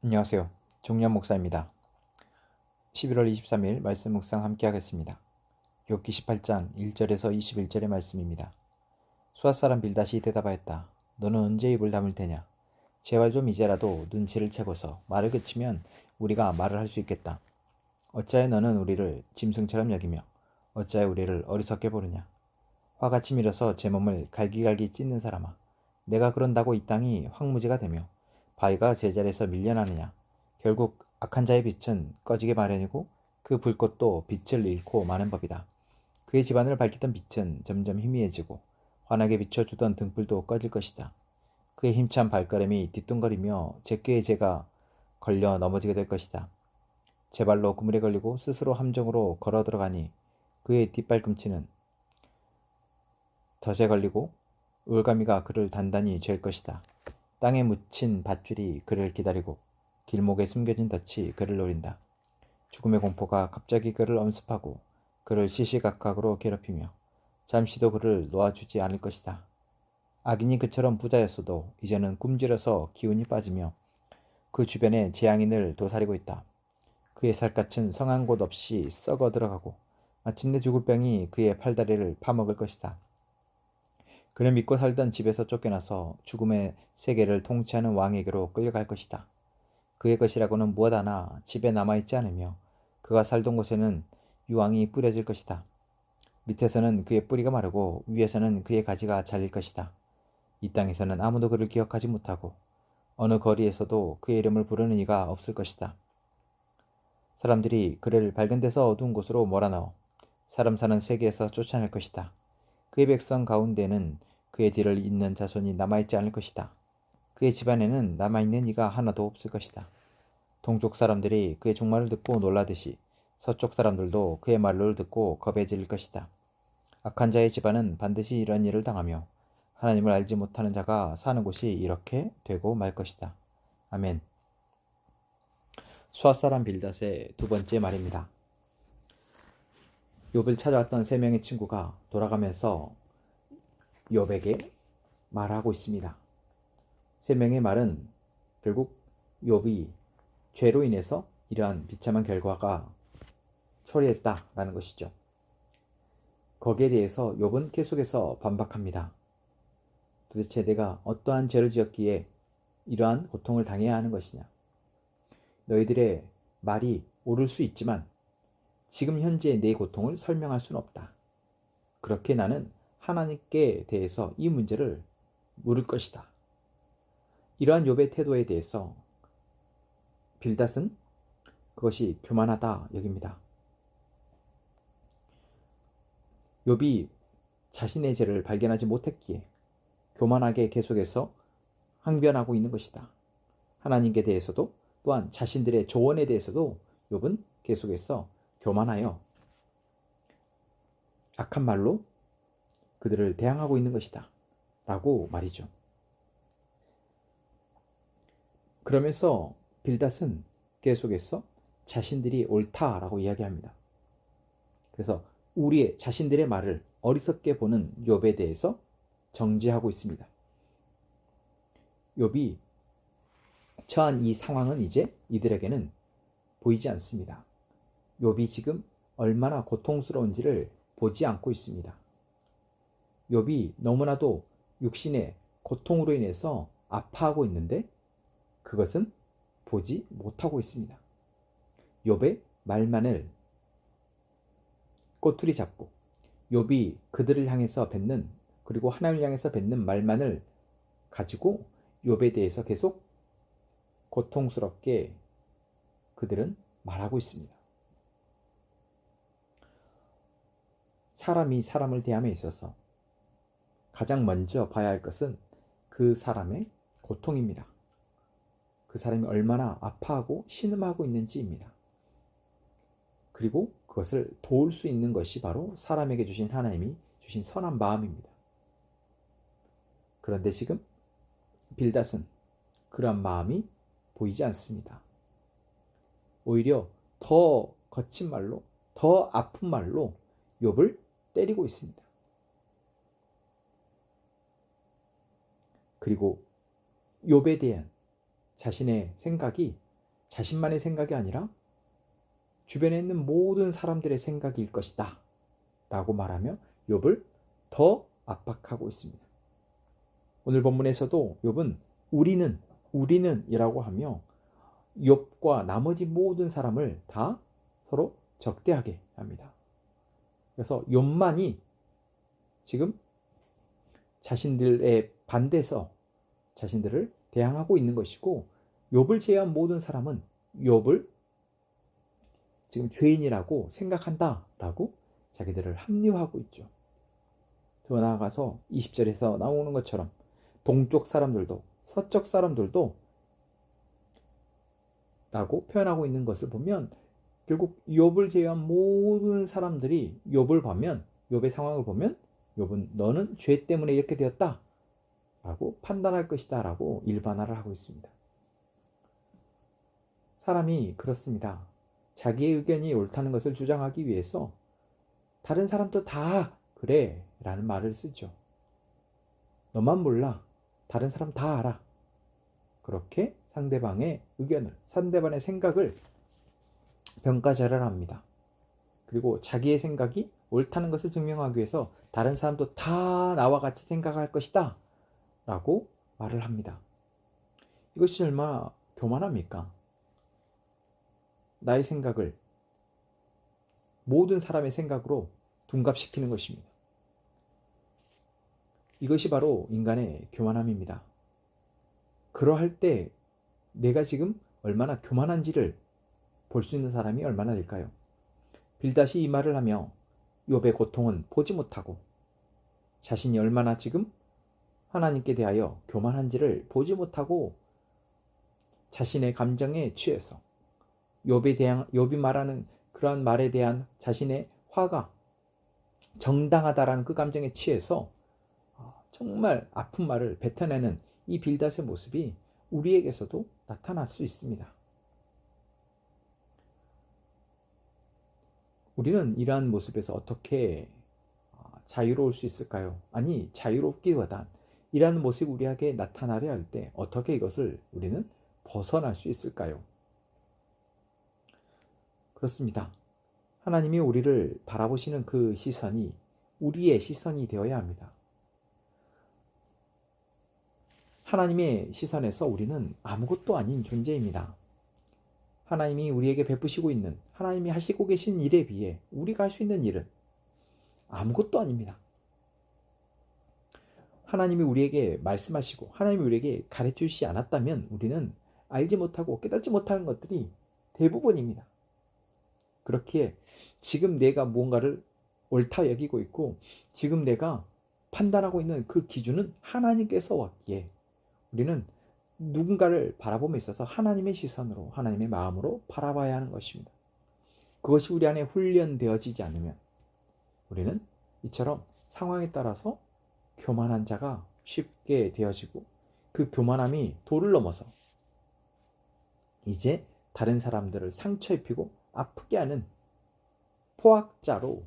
안녕하세요. 정년 목사입니다. 11월 23일 말씀 묵상 함께 하겠습니다. 욥기 18장 1절에서 21절의 말씀입니다. 수앗 사람 빌닷이 대답하였다. 너는 언제 입을 다물 테냐? 제발 좀 이제라도 눈치를 채고서 말을 그치면 우리가 말을 할 수 있겠다. 어찌하여 너는 우리를 짐승처럼 여기며 어찌하여 우리를 어리석게 보느냐? 화가 치밀어서 제 몸을 갈기갈기 찢는 사람아, 내가 그런다고 이 땅이 황무지가 되며 바위가 제자리에서 밀려나느냐? 결국 악한 자의 빛은 꺼지게 마련이고 그 불꽃도 빛을 잃고 마는 법이다. 그의 집안을 밝히던 빛은 점점 희미해지고 환하게 비춰주던 등불도 꺼질 것이다. 그의 힘찬 발걸음이 뒤뚱거리며 제꾀에 제가 걸려 넘어지게 될 것이다. 제 발로 그물에 걸리고 스스로 함정으로 걸어 들어가니 그의 뒷발꿈치는 덫에 걸리고 올가미가 그를 단단히 쥘 것이다. 땅에 묻힌 밧줄이 그를 기다리고 길목에 숨겨진 덫이 그를 노린다. 죽음의 공포가 갑자기 그를 엄습하고 그를 시시각각으로 괴롭히며 잠시도 그를 놓아주지 않을 것이다. 악인이 그처럼 부자였어도 이제는 굶주려서 기운이 빠지며 그 주변에 재앙이 늘 도사리고 있다. 그의 살갗은 성한 곳 없이 썩어 들어가고 마침내 죽을 병이 그의 팔다리를 파먹을 것이다. 그는 믿고 살던 집에서 쫓겨나서 죽음의 세계를 통치하는 왕에게로 끌려갈 것이다. 그의 것이라고는 무엇 하나 집에 남아있지 않으며 그가 살던 곳에는 유황이 뿌려질 것이다. 밑에서는 그의 뿌리가 마르고 위에서는 그의 가지가 잘릴 것이다. 이 땅에서는 아무도 그를 기억하지 못하고 어느 거리에서도 그의 이름을 부르는 이가 없을 것이다. 사람들이 그를 밝은 데서 어두운 곳으로 몰아넣어 사람 사는 세계에서 쫓아낼 것이다. 그의 백성 가운데는 그의 뒤를 잇는 자손이 남아있지 않을 것이다. 그의 집안에는 남아있는 이가 하나도 없을 것이다. 동쪽 사람들이 그의 종말을 듣고 놀라듯이 서쪽 사람들도 그의 말을 듣고 겁에 질릴 것이다. 악한 자의 집안은 반드시 이런 일을 당하며 하나님을 알지 못하는 자가 사는 곳이 이렇게 되고 말 것이다. 아멘. 수앗 사람 빌닷의 두 번째 말입니다. 욥을 찾아왔던 세 명의 친구가 돌아가면서 욥에게 말하고 있습니다. 세 명의 말은 결국 욥이 죄로 인해서 이러한 비참한 결과가 초래했다라는 것이죠. 거기에 대해서 욥은 계속해서 반박합니다. 도대체 내가 어떠한 죄를 지었기에 이러한 고통을 당해야 하는 것이냐? 너희들의 말이 옳을 수 있지만 지금 현재 내 고통을 설명할 수는 없다. 그렇게 나는 하나님께 대해서 이 문제를 물을 것이다. 이러한 욥의 태도에 대해서 빌닷은 그것이 교만하다 여깁니다. 욥이 자신의 죄를 발견하지 못했기에 교만하게 계속해서 항변하고 있는 것이다. 하나님께 대해서도 또한 자신들의 조언에 대해서도 욥은 계속해서 교만하여 악한 말로 그들을 대항하고 있는 것이다 라고 말이죠. 그러면서 빌닷은 계속해서 자신들이 옳다라고 이야기합니다. 그래서 우리의 자신들의 말을 어리석게 보는 욥에 대해서 정죄하고 있습니다. 욥이 처한 이 상황은 이제 이들에게는 보이지 않습니다. 욥이 지금 얼마나 고통스러운지를 보지 않고 있습니다. 욥이 너무나도 육신의 고통으로 인해서 아파하고 있는데 그것은 보지 못하고 있습니다. 욥의 말만을 꼬투리 잡고 욥이 그들을 향해서 뱉는 그리고 하나님을 향해서 뱉는 말만을 가지고 욥에 대해서 계속 고통스럽게 그들은 말하고 있습니다. 사람이 사람을 대함에 있어서 가장 먼저 봐야 할 것은 그 사람의 고통입니다. 그 사람이 얼마나 아파하고 신음하고 있는지입니다. 그리고 그것을 도울 수 있는 것이 바로 사람에게 주신 하나님이 주신 선한 마음입니다. 그런데 지금 빌닷은 그러한 마음이 보이지 않습니다. 오히려 더 거친 말로, 더 아픈 말로 욥을 때리고 있습니다. 그리고 욥에 대한 자신의 생각이 자신만의 생각이 아니라 주변에 있는 모든 사람들의 생각일 것이다 라고 말하며 욥을 더 압박하고 있습니다. 오늘 본문에서도 욥은 우리는 이라고 하며 욥과 나머지 모든 사람을 다 서로 적대하게 합니다. 그래서 욥만이 지금 자신들의 반대해서 자신들을 대항하고 있는 것이고, 욥을 제외한 모든 사람은 욥을 지금 죄인이라고 생각한다라고 자기들을 합리화하고 있죠. 더 나아가서 20절에서 나오는 것처럼 동쪽 사람들도 서쪽 사람들도 라고 표현하고 있는 것을 보면 결국 욥을 제외한 모든 사람들이 욥의 상황을 보면 욥은 너는 죄 때문에 이렇게 되었다 라고 판단할 것이다 라고 일반화를 하고 있습니다. 사람이 그렇습니다. 자기의 의견이 옳다는 것을 주장하기 위해서 다른 사람도 다 그래 라는 말을 쓰죠. 너만 몰라, 다른 사람 다 알아. 그렇게 상대방의 의견을, 상대방의 생각을 평가절하합니다. 그리고 자기의 생각이 옳다는 것을 증명하기 위해서 다른 사람도 다 나와 같이 생각할 것이다 라고 말을 합니다. 이것이 얼마나 교만합니까? 나의 생각을 모든 사람의 생각으로 둔갑시키는 것입니다. 이것이 바로 인간의 교만함입니다. 그러할 때 내가 지금 얼마나 교만한지를 볼 수 있는 사람이 얼마나 될까요? 빌닷이 이 말을 하며 욥의 고통은 보지 못하고 자신이 얼마나 지금 하나님께 대하여 교만한지를 보지 못하고 자신의 감정에 취해서 욥이 말하는 그러한 말에 대한 자신의 화가 정당하다라는 그 감정에 취해서 정말 아픈 말을 뱉어내는 이 빌닷의 모습이 우리에게서도 나타날 수 있습니다. 우리는 이러한 모습에서 어떻게 자유로울 수 있을까요? 아니, 자유롭기보단 이러한 모습이 우리에게 나타나려 할 때 어떻게 이것을 우리는 벗어날 수 있을까요? 그렇습니다. 하나님이 우리를 바라보시는 그 시선이 우리의 시선이 되어야 합니다. 하나님의 시선에서 우리는 아무것도 아닌 존재입니다. 하나님이 우리에게 베푸시고 있는, 하나님이 하시고 계신 일에 비해 우리가 할 수 있는 일은 아무것도 아닙니다. 하나님이 우리에게 말씀하시고 하나님이 우리에게 가르쳐 주시지 않았다면 우리는 알지 못하고 깨닫지 못하는 것들이 대부분입니다. 그렇기에 지금 내가 무언가를 옳다 여기고 있고 지금 내가 판단하고 있는 그 기준은 하나님께서 왔기에 우리는 누군가를 바라봄에 있어서 하나님의 시선으로, 하나님의 마음으로 바라봐야 하는 것입니다. 그것이 우리 안에 훈련되어지지 않으면 우리는 이처럼 상황에 따라서 교만한 자가 쉽게 되어지고 그 교만함이 도를 넘어서 이제 다른 사람들을 상처 입히고 아프게 하는 포악자로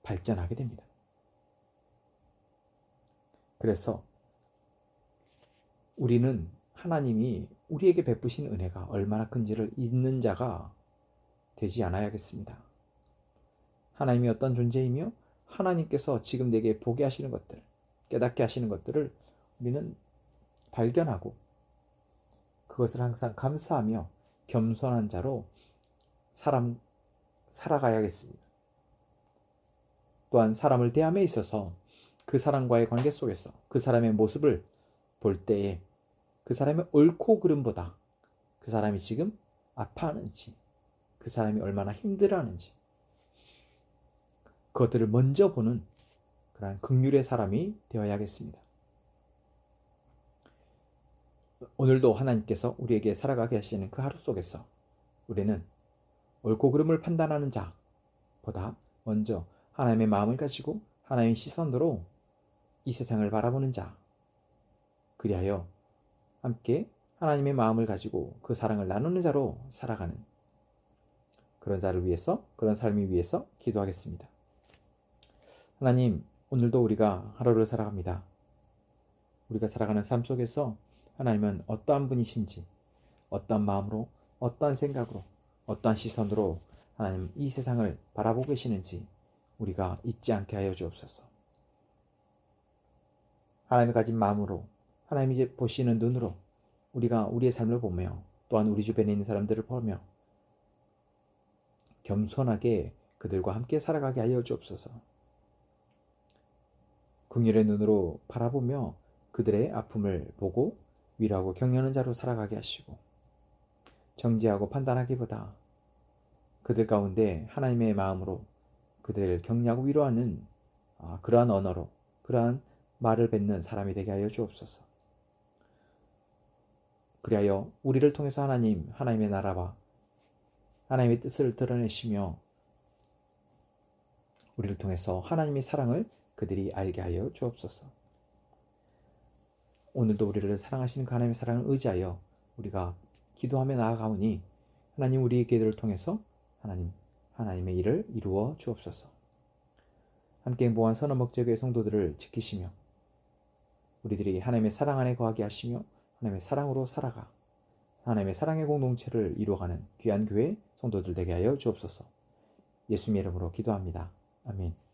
발전하게 됩니다. 그래서 우리는 하나님이 우리에게 베푸신 은혜가 얼마나 큰지를 잊는 자가 되지 않아야겠습니다. 하나님이 어떤 존재이며 하나님께서 지금 내게 보게 하시는 것들, 깨닫게 하시는 것들을 우리는 발견하고 그것을 항상 감사하며 겸손한 자로 살아가야겠습니다. 또한 사람을 대함에 있어서 그 사람과의 관계 속에서 그 사람의 모습을 볼 때에 그 사람의 옳고 그름보다 그 사람이 지금 아파하는지, 그 사람이 얼마나 힘들어하는지 그것들을 먼저 보는 그런 긍휼의 사람이 되어야겠습니다. 오늘도 하나님께서 우리에게 살아가게 하시는 그 하루 속에서 우리는 옳고 그름을 판단하는 자보다 먼저 하나님의 마음을 가지고 하나님의 시선으로 이 세상을 바라보는 자, 그리하여 함께 하나님의 마음을 가지고 그 사랑을 나누는 자로 살아가는 그런 자를 위해서, 그런 삶을 위해서 기도하겠습니다. 하나님, 오늘도 우리가 하루를 살아갑니다. 우리가 살아가는 삶 속에서 하나님은 어떠한 분이신지, 어떠한 마음으로 어떠한 생각으로, 어떠한 시선으로 하나님 이 세상을 바라보고 계시는지 우리가 잊지 않게 하여 주옵소서. 하나님이 가진 마음으로, 하나님이 이제 보시는 눈으로 우리가 우리의 삶을 보며 또한 우리 주변에 있는 사람들을 보며 겸손하게 그들과 함께 살아가게 하여 주옵소서. 긍휼의 눈으로 바라보며 그들의 아픔을 보고 위로하고 격려하는 자로 살아가게 하시고, 정죄하고 판단하기보다 그들 가운데 하나님의 마음으로 그들을 격려하고 위로하는 그러한 언어로, 그러한 말을 뱉는 사람이 되게 하여 주옵소서. 그리하여 우리를 통해서 하나님의 나라와 하나님의 뜻을 드러내시며 우리를 통해서 하나님의 사랑을 그들이 알게 하여 주옵소서. 오늘도 우리를 사랑하시는 그 하나님의 사랑을 의지하여 우리가 기도하며 나아가오니 하나님 우리의 기도를 통해서 하나님의 일을 이루어 주옵소서. 함께 행복한 선한 목적의 성도들을 지키시며 우리들이 하나님의 사랑 안에 거하게 하시며 하나님의 사랑으로 살아가 하나님의 사랑의 공동체를 이루어가는 귀한 교회 성도들 되게 하여 주옵소서. 예수님의 이름으로 기도합니다. 아멘.